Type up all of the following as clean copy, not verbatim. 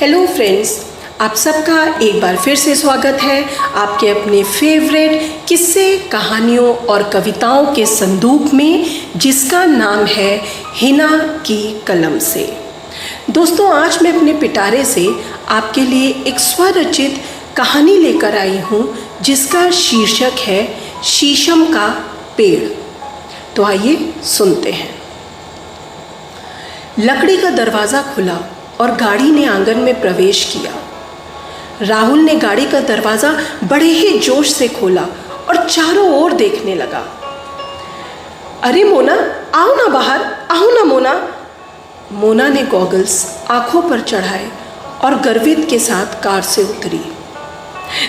Hello friends, आप सबका एक बार फिर से स्वागत है आपके अपने फेवरेट किस्से, कहानियों और कविताओं के संदूक में, जिसका नाम है हिना की कलम से। दोस्तों, आज मैं अपने पिटारे से आपके लिए एक स्वरचित कहानी लेकर आई हूँ जिसका शीर्षक है शीशम का पेड़। तो आइए सुनते हैं। लकड़ी का दरवाज़ा खुला और गाड़ी ने आंगन में प्रवेश किया। राहुल ने गाड़ी का दरवाज़ा बड़े ही जोश से खोला और चारों ओर देखने लगा। अरे मोना, आओ ना बाहर, आओ ना मोना। मोना ने गॉगल्स आंखों पर चढ़ाए और गर्वित के साथ कार से उतरी।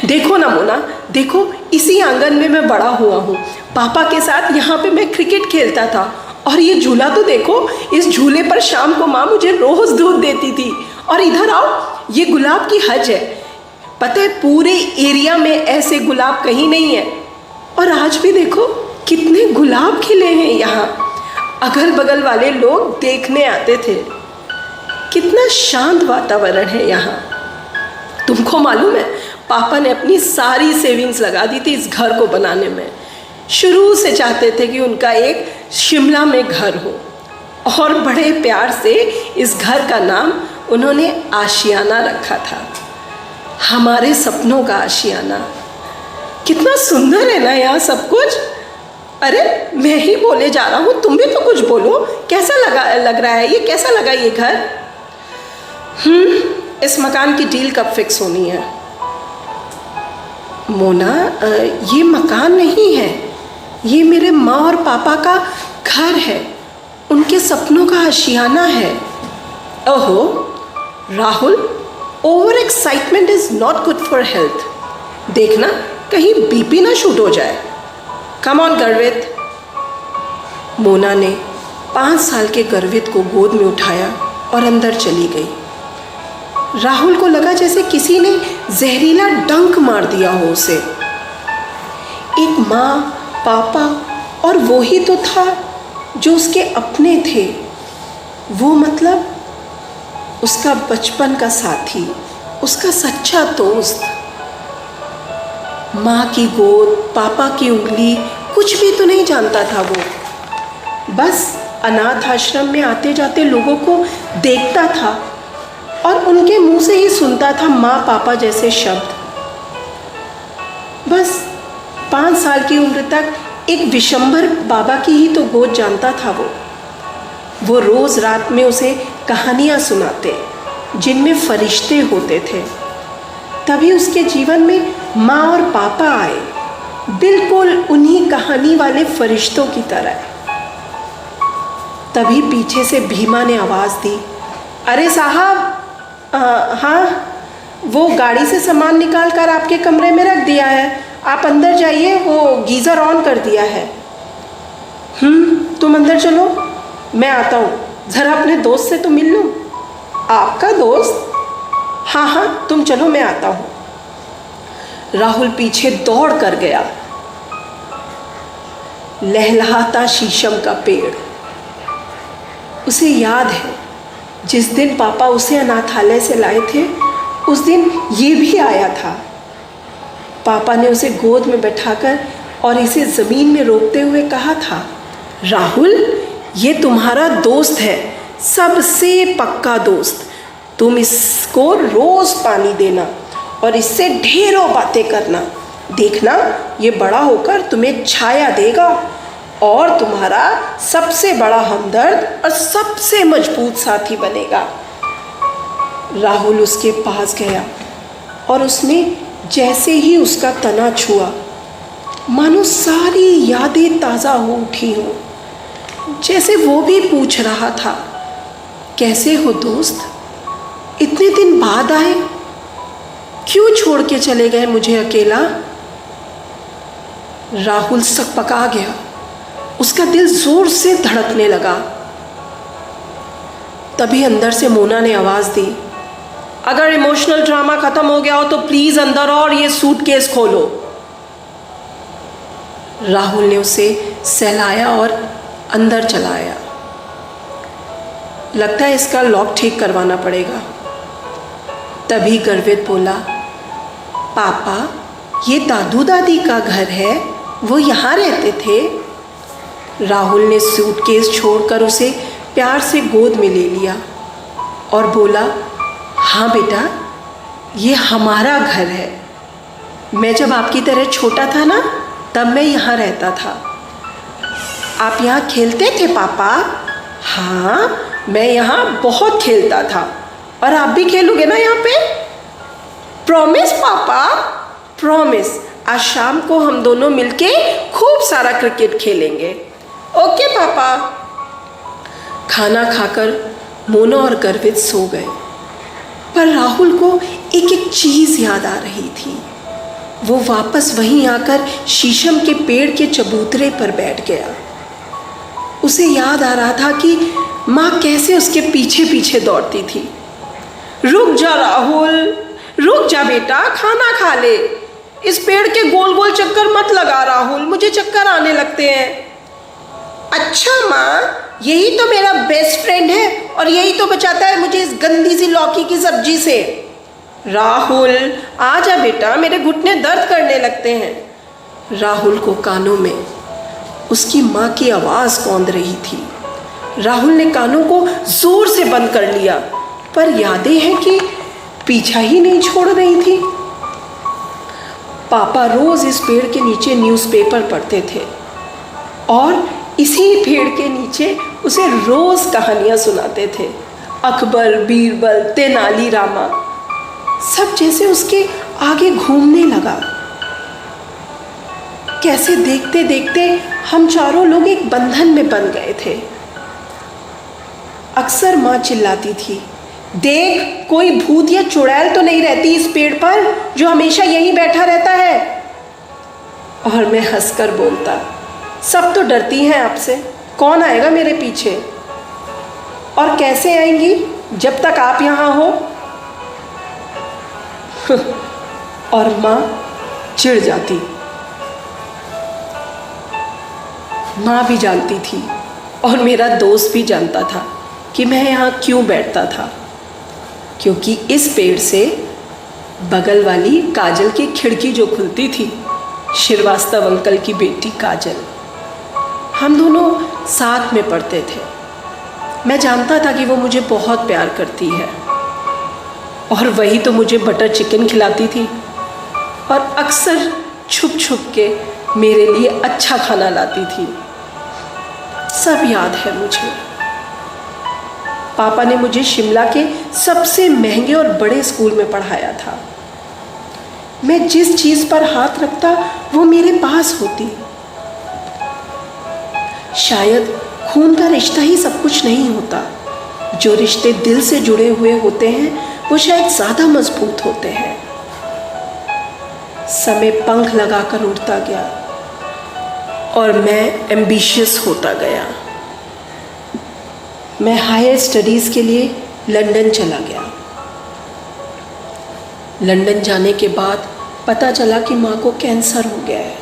देखो ना मोना, देखो, इसी आंगन में मैं बड़ा हुआ हूँ। पापा के साथ यहाँ पे मैं क्रिकेट खेलता था। और ये झूला तो देखो, इस झूले पर शाम को माँ मुझे रोज दूध देती थी। और इधर आओ, ये गुलाब की हज है। पता है, पूरे एरिया में ऐसे गुलाब कहीं नहीं है। और आज भी देखो कितने गुलाब खिले हैं यहाँ। अगल बगल वाले लोग देखने आते थे। कितना शांत वातावरण है यहाँ। तुमको मालूम है, पापा ने अपनी सारी सेविंग्स लगा दी थी इस घर को बनाने में। शुरू से चाहते थे कि उनका एक शिमला में घर हो, और बड़े प्यार से इस घर का नाम उन्होंने आशियाना रखा था। हमारे सपनों का आशियाना। कितना सुंदर है ना यहाँ सब कुछ। अरे मैं ही बोले जा रहा हूँ, तुम भी तो कुछ बोलो। कैसा लग रहा है ये, कैसा लगा ये घर? इस मकान की डील कब फिक्स होनी है? मोना, ये मकान नहीं है, ये मेरे माँ और पापा का घर है, उनके सपनों का आशियाना है। ओहो Rahul, over excitement is not good for health. देखना कहीं बीपी ना शूट हो जाए। कम ऑन गर्वित। मोना ने 5 साल के गर्वित को गोद में उठाया और अंदर चली गई। राहुल को लगा जैसे किसी ने जहरीला डंक मार दिया हो उसे। एक माँ, पापा और वो ही तो था जो उसके अपने थे। वो मतलब उसका बचपन का साथी, उसका सच्चा दोस्त। माँ की गोद, पापा की उंगली, कुछ भी तो नहीं जानता था वो। बस अनाथ आश्रम में आते जाते लोगों को देखता था और उनके मुंह से ही सुनता था माँ पापा जैसे शब्द। बस 5 साल की उम्र तक एक विशंबर बाबा की ही तो गोद जानता था वो रोज रात में उसे कहानियाँ सुनाते जिनमें फरिश्ते होते थे। तभी उसके जीवन में माँ और पापा आए, बिल्कुल उन्हीं कहानी वाले फरिश्तों की तरह। तभी पीछे से भीमा ने आवाज़ दी, अरे साहब, हाँ, वो गाड़ी से सामान निकाल कर आपके कमरे में रख दिया है, आप अंदर जाइए, वो गीज़र ऑन कर दिया है। तुम अंदर चलो, मैं आता हूँ, ज़रा अपने दोस्त से तो मिल लूँ। आपका दोस्त? हाँ, तुम चलो, मैं आता हूँ। राहुल पीछे दौड़ कर गया। लहलहाता शीशम का पेड़। उसे याद है जिस दिन पापा उसे अनाथालय से लाए थे, उस दिन ये भी आया था। पापा ने उसे गोद में बैठाकर और इसे ज़मीन में रोकते हुए कहा था, राहुल, ये तुम्हारा दोस्त है, सबसे पक्का दोस्त। तुम इसको रोज़ पानी देना और इससे ढेरों बातें करना। देखना, ये बड़ा होकर तुम्हें छाया देगा और तुम्हारा सबसे बड़ा हमदर्द और सबसे मजबूत साथी बनेगा। राहुल उसके पास गया और उसने जैसे ही उसका तना छुआ, मानो सारी यादें ताज़ा हो उठी हों। जैसे वो भी पूछ रहा था, कैसे हो दोस्त? इतने दिन बाद आए, क्यों छोड़ के चले गए मुझे अकेला? राहुल सकपका गया, उसका दिल जोर से धड़कने लगा। तभी अंदर से मोना ने आवाज़ दी, अगर इमोशनल ड्रामा ख़त्म हो गया हो तो प्लीज़ अंदर और ये सूटकेस खोलो। राहुल ने उसे सहलाया और अंदर चलाया। लगता है इसका लॉक ठीक करवाना पड़ेगा। तभी गर्वित बोला, पापा ये दादू दादी का घर है, वो यहाँ रहते थे। राहुल ने सूटकेस छोड़कर उसे प्यार से गोद में ले लिया और बोला, हाँ बेटा, ये हमारा घर है। मैं जब आपकी तरह छोटा था ना, तब मैं यहाँ रहता था। आप यहाँ खेलते थे पापा? हाँ, मैं यहाँ बहुत खेलता था। और आप भी खेलोगे ना यहाँ पे? प्रॉमिस पापा, प्रॉमिस। आज शाम को हम दोनों मिलके खूब सारा क्रिकेट खेलेंगे। ओके पापा। खाना खाकर मोना और गर्वित सो गए, पर राहुल को एक एक चीज़ याद आ रही थी। वो वापस वहीं आकर शीशम के पेड़ के चबूतरे पर बैठ गया। उसे याद आ रहा था कि माँ कैसे उसके पीछे पीछे दौड़ती थी। रुक जा राहुल, रुक जा बेटा, खाना खा ले। इस पेड़ के गोल गोल चक्कर मत लगा राहुल, मुझे चक्कर आने लगते हैं। अच्छा माँ, यही तो मेरा बेस्ट फ्रेंड है और यही तो बचाता है मुझे इस गंदी सी लौकी की सब्जी से। राहुल आजा बेटा, मेरे घुटने दर्द करने लगते हैं। राहुल को कानों में उसकी माँ की आवाज़ कौंध रही थी। राहुल ने कानों को जोर से बंद कर लिया, पर यादें हैं कि पीछा ही नहीं छोड़ रही थी। पापा रोज इस पेड़ के नीचे न्यूज़पेपर पढ़ते थे और इसी पेड़ के नीचे उसे रोज कहानियाँ सुनाते थे। अकबर, बीरबल, तेनाली रामा, सब जैसे उसके आगे घूमने लगा। कैसे देखते देखते हम चारों लोग एक बंधन में बन गए थे। अक्सर माँ चिल्लाती थी, देख कोई भूत या चुड़ैल तो नहीं रहती इस पेड़ पर जो हमेशा यहीं बैठा रहता है। और मैं हंसकर बोलता, सब तो डरती हैं आपसे, कौन आएगा मेरे पीछे? और कैसे आएंगी जब तक आप यहाँ हो? और माँ चिढ़ जाती। माँ भी जानती थी और मेरा दोस्त भी जानता था कि मैं यहाँ क्यों बैठता था, क्योंकि इस पेड़ से बगल वाली काजल की खिड़की जो खुलती थी, श्रीवास्तव अंकल की बेटी काजल, हम दोनों साथ में पढ़ते थे। मैं जानता था कि वो मुझे बहुत प्यार करती है और वही तो मुझे बटर चिकन खिलाती थी और अक्सर छुप छुप के मेरे लिए अच्छा खाना लाती थी। सब याद है मुझे। पापा ने मुझे शिमला के सबसे महंगे और बड़े स्कूल में पढ़ाया था। मैं जिस चीज़ पर हाथ रखता वो मेरे पास होती। शायद खून का रिश्ता ही सब कुछ नहीं होता। जो रिश्ते दिल से जुड़े हुए होते हैं वो शायद ज़्यादा मजबूत होते हैं। समय पंख लगाकर उड़ता गया और मैं एम्बिशियस होता गया। मैं हायर स्टडीज़ के लिए लंदन चला गया। लंदन जाने के बाद पता चला कि माँ को कैंसर हो गया है।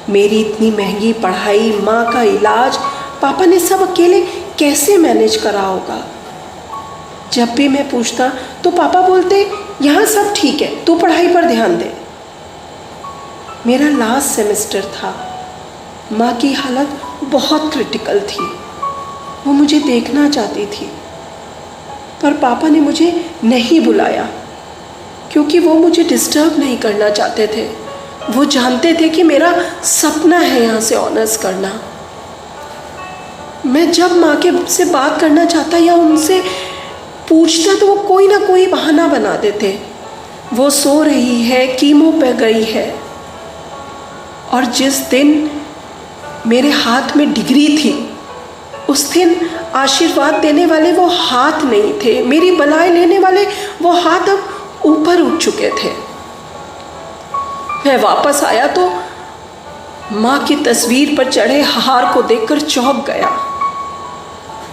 मेरी इतनी महंगी पढ़ाई, माँ का इलाज, पापा ने सब अकेले कैसे मैनेज करा होगा। जब भी मैं पूछता तो पापा बोलते, यहाँ सब ठीक है, तू पढ़ाई पर ध्यान दे। मेरा लास्ट सेमेस्टर था। माँ की हालत बहुत क्रिटिकल थी। वो मुझे देखना चाहती थी, पर पापा ने मुझे नहीं बुलाया क्योंकि वो मुझे डिस्टर्ब नहीं करना चाहते थे। वो जानते थे कि मेरा सपना है यहाँ से ऑनर्स करना। मैं जब माँ के से बात करना चाहता या उनसे पूछता तो वो कोई ना कोई बहाना बना देते। वो सो रही है, कीमो पे गई है। और जिस दिन मेरे हाथ में डिग्री थी, उस दिन आशीर्वाद देने वाले वो हाथ नहीं थे। मेरी बलाई लेने वाले वो हाथ अब ऊपर उठ चुके थे। मैं वापस आया तो माँ की तस्वीर पर चढ़े हार को देखकर चौंक गया।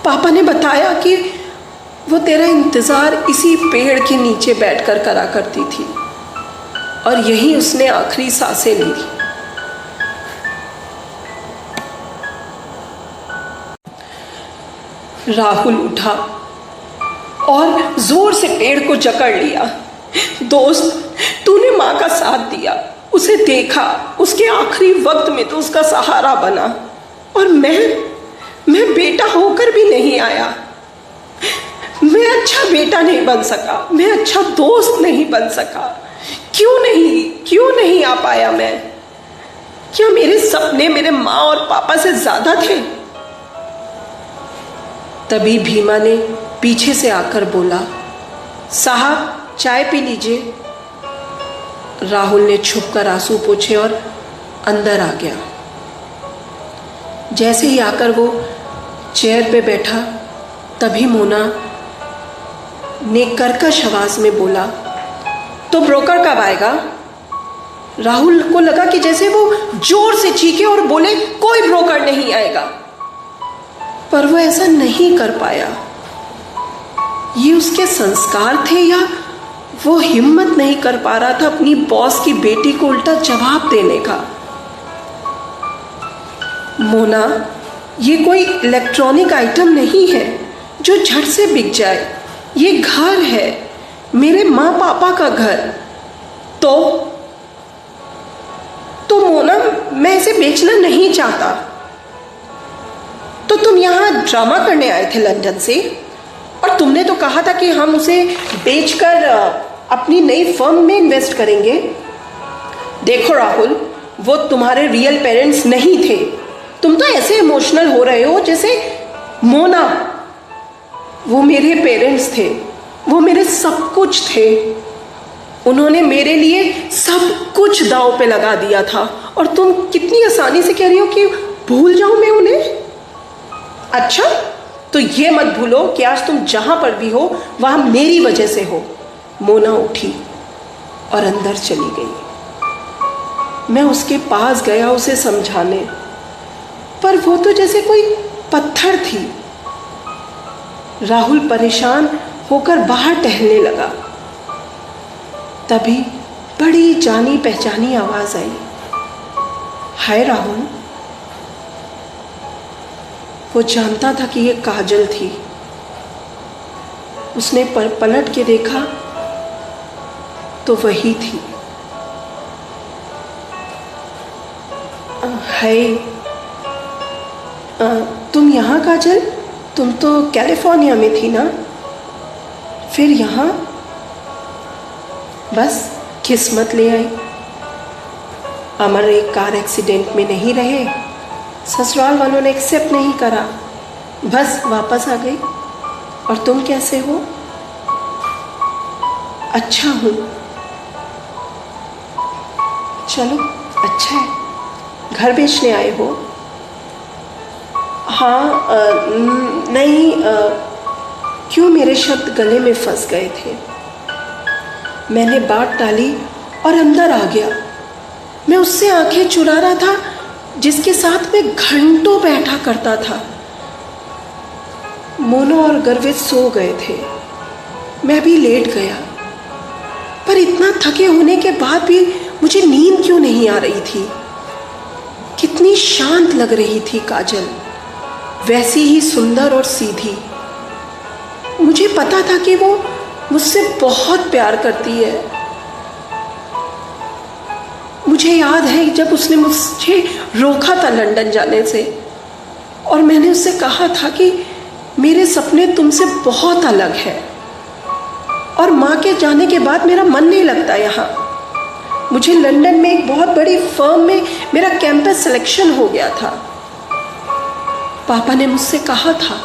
पापा ने बताया कि वो तेरा इंतज़ार इसी पेड़ के नीचे बैठकर करा करती थी और यहीं उसने आखिरी सांसें ली। राहुल उठा और जोर से पेड़ को जकड़ लिया। दोस्त, तूने माँ का साथ दिया, उसे देखा, उसके आखिरी वक्त में तो उसका सहारा बना, और मैं बेटा होकर भी नहीं आया। मैं अच्छा बेटा नहीं बन सका, मैं अच्छा दोस्त नहीं बन सका। क्यों नहीं आ पाया मैं? क्या मेरे सपने मेरे माँ और पापा से ज्यादा थे? तभी भीमा ने पीछे से आकर बोला, साहब चाय पी लीजिए। राहुल ने छुपकर आंसू पोंछे और अंदर आ गया। जैसे ही आकर वो चेयर पे बैठा, तभी मोना ने कर्कश आवाज में बोला, तो ब्रोकर कब आएगा? राहुल को लगा कि जैसे वो जोर से चीखे और बोले, कोई ब्रोकर नहीं आएगा, पर वो ऐसा नहीं कर पाया। ये उसके संस्कार थे या वो हिम्मत नहीं कर पा रहा था अपनी बॉस की बेटी को उल्टा जवाब देने का? मोना, ये कोई इलेक्ट्रॉनिक आइटम नहीं है जो झट से बिक जाए। ये घर है, मेरे माँ पापा का घर। तो मोना, मैं इसे बेचना नहीं चाहता। तो तुम यहाँ ड्रामा करने आए थे लंदन से, और तुमने तो कहा था कि हम उसे बेचकर अपनी नई फर्म में इन्वेस्ट करेंगे। देखो राहुल, वो तुम्हारे रियल पेरेंट्स नहीं थे। तुम तो ऐसे इमोशनल हो रहे हो जैसे मोना, वो मेरे पेरेंट्स थे, वो मेरे सब कुछ थे। उन्होंने मेरे लिए सब कुछ दांव पे लगा दिया था, और तुम कितनी आसानी से कह रही हो कि भूल जाऊं मैं उन्हें। अच्छा, तो ये मत भूलो कि आज तुम जहां पर भी हो वहां मेरी वजह से हो। मोना उठी और अंदर चली गई। मैं उसके पास गया उसे समझाने, पर वो तो जैसे कोई पत्थर थी। राहुल परेशान होकर बाहर टहलने लगा। तभी बड़ी जानी पहचानी आवाज आई, हाय राहुल। वो जानता था कि ये काजल थी। उसने पलट के देखा तो वही थी। हाय, तुम यहाँ काजल? तुम तो कैलिफोर्निया में थी ना, फिर यहाँ? बस किस्मत ले आई। अमर एक कार एक्सीडेंट में नहीं रहे, ससुराल वालों ने एक्सेप्ट नहीं करा, बस वापस आ गई। और तुम कैसे हो? अच्छा हूँ। चलो अच्छा है। घर बेचने आए हो? हाँ, नहीं, क्यों? मेरे शब्द गले में फंस गए थे। मैंने बात टाली और अंदर आ गया। मैं उससे आंखें चुरा रहा था जिसके साथ मैं घंटों बैठा करता था। मोना और गर्वित सो गए थे, मैं भी लेट गया। पर इतना थके होने के बाद भी मुझे नींद क्यों नहीं आ रही थी? कितनी शांत लग रही थी काजल, वैसी ही सुंदर और सीधी। मुझे पता था कि वो मुझसे बहुत प्यार करती है। मुझे याद है जब उसने मुझे रोका था लंदन जाने से, और मैंने उससे कहा था कि मेरे सपने तुमसे बहुत अलग है, और माँ के जाने के बाद मेरा मन नहीं लगता यहाँ। मुझे लंदन में एक बहुत बड़ी फर्म में मेरा कैंपस सिलेक्शन हो गया था। पापा ने मुझसे कहा था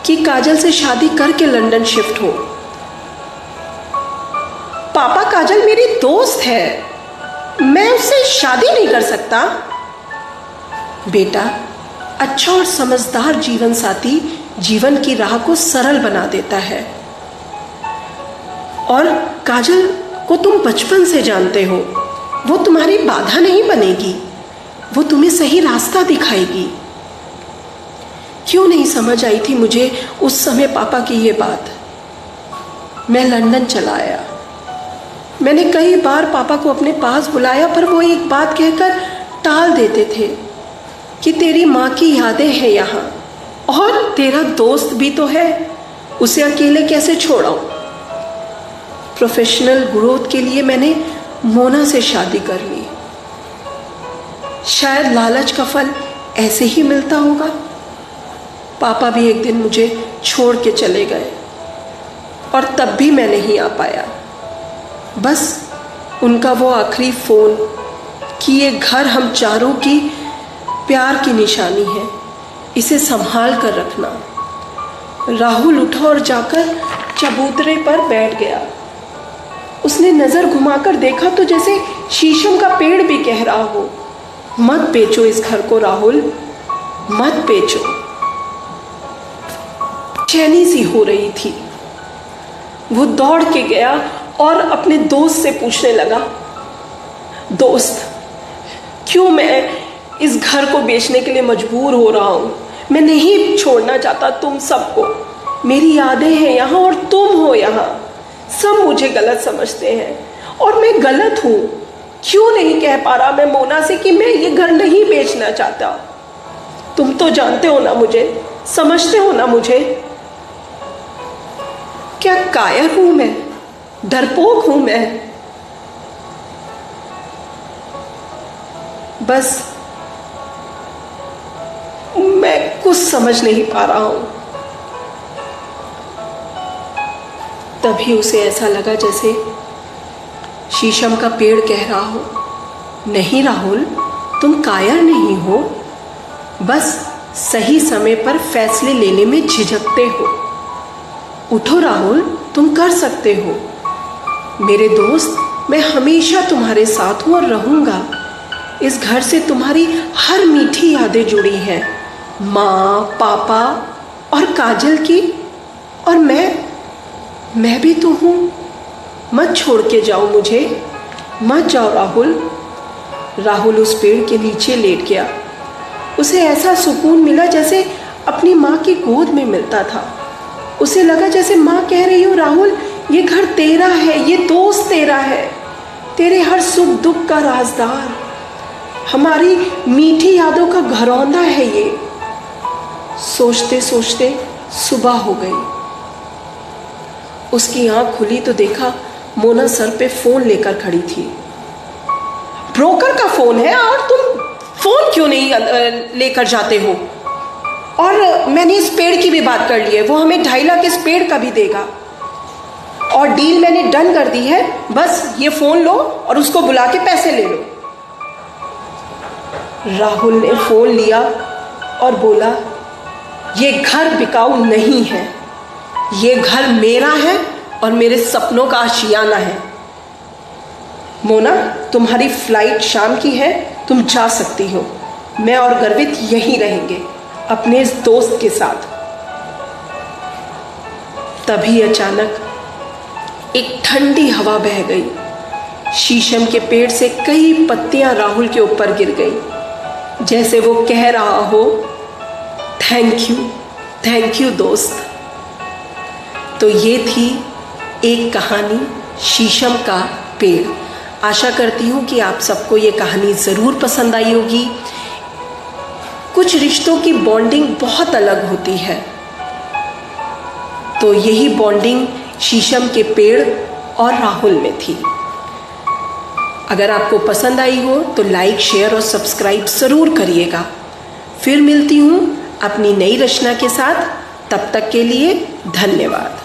कि काजल से शादी करके लंदन शिफ्ट हो। पापा, काजल मेरी दोस्त है, मैं उससे शादी नहीं कर सकता। बेटा, अच्छा और समझदार जीवन साथी जीवन की राह को सरल बना देता है। और काजल को तुम बचपन से जानते हो, वो तुम्हारी बाधा नहीं बनेगी, वो तुम्हें सही रास्ता दिखाएगी। क्यों नहीं समझ आई थी मुझे उस समय पापा की ये बात? मैं लंदन चला आया। मैंने कई बार पापा को अपने पास बुलाया, पर वो एक बात कहकर टाल देते थे कि तेरी माँ की यादें हैं यहाँ, और तेरा दोस्त भी तो है, उसे अकेले कैसे छोड़ाऊं? प्रोफेशनल ग्रोथ के लिए मैंने मोना से शादी कर ली। शायद लालच का फल ऐसे ही मिलता होगा। पापा भी एक दिन मुझे छोड़ के चले गए और तब भी मैं नहीं आ पाया। बस उनका वो आखिरी फ़ोन कि ये घर हम चारों की प्यार की निशानी है, इसे संभाल कर रखना। राहुल उठा और जाकर चबूतरे पर बैठ गया। उसने नज़र घुमाकर देखा तो जैसे शीशम का पेड़ भी कह रहा हो, मत बेचो इस घर को राहुल, मत बेचो। चैनी सी हो रही थी। वो दौड़ के गया और अपने दोस्त से पूछने लगा, दोस्त, क्यों मैं इस घर को बेचने के लिए मजबूर हो रहा हूँ? मैं नहीं छोड़ना चाहता तुम सबको। मेरी यादें हैं यहाँ और तुम हो यहाँ। सब मुझे गलत समझते हैं और मैं गलत हूँ। क्यों नहीं कह पा रहा मैं मोना से कि मैं ये घर नहीं बेचना चाहता? तुम तो जानते हो ना मुझे, समझते हो ना मुझे। क्या कायर हूं मैं, डरपोक हूं मैं? बस मैं कुछ समझ नहीं पा रहा हूं। तभी उसे ऐसा लगा जैसे शीशम का पेड़ कह रहा हो, नहीं राहुल, तुम कायर नहीं हो, बस सही समय पर फैसले लेने में झिझकते हो। उठो राहुल, तुम कर सकते हो। मेरे दोस्त, मैं हमेशा तुम्हारे साथ हूँ और रहूँगा। इस घर से तुम्हारी हर मीठी यादें जुड़ी हैं, माँ, पापा और काजल की। और मैं भी तो हूँ। मत छोड़ के जाओ मुझे, मत जाओ राहुल। राहुल उस पेड़ के नीचे लेट गया। उसे ऐसा सुकून मिला जैसे अपनी माँ की गोद में मिलता था। उसे लगा जैसे माँ कह रही हो, राहुल, ये घर तेरा है, ये दोस्त तेरा है, तेरे हर सुख दुख का राजदार, हमारी मीठी यादों का घरौंदा है ये। सोचते सोचते सुबह हो गई। उसकी आंख खुली तो देखा मोना सर पे फोन लेकर खड़ी थी। ब्रोकर का फोन है और तुम फोन क्यों नहीं लेकर जाते हो? और मैंने इस पेड़ की भी बात कर ली है, वो हमें 2.5 लाख इस पेड़ का भी देगा और डील मैंने डन कर दी है। बस ये फोन लो और उसको बुला के पैसे ले लो। राहुल ने फोन लिया और बोला, ये घर बिकाऊ नहीं है, ये घर मेरा है और मेरे सपनों का आशियाना है। मोना, तुम्हारी फ्लाइट शाम की है, तुम जा सकती हो। मैं और गर्वित यहीं रहेंगे अपने इस दोस्त के साथ। तभी अचानक एक ठंडी हवा बह गई। शीशम के पेड़ से कई पत्तियां राहुल के ऊपर गिर गई, जैसे वो कह रहा हो, थैंक यू दोस्त। तो ये थी एक कहानी, शीशम का पेड़। आशा करती हूँ कि आप सबको ये कहानी ज़रूर पसंद आई होगी। कुछ रिश्तों की बॉन्डिंग बहुत अलग होती है, तो यही बॉन्डिंग शीशम के पेड़ और राहुल में थी। अगर आपको पसंद आई हो तो लाइक, शेयर और सब्सक्राइब ज़रूर करिएगा। फिर मिलती हूँ अपनी नई रचना के साथ। तब तक के लिए धन्यवाद।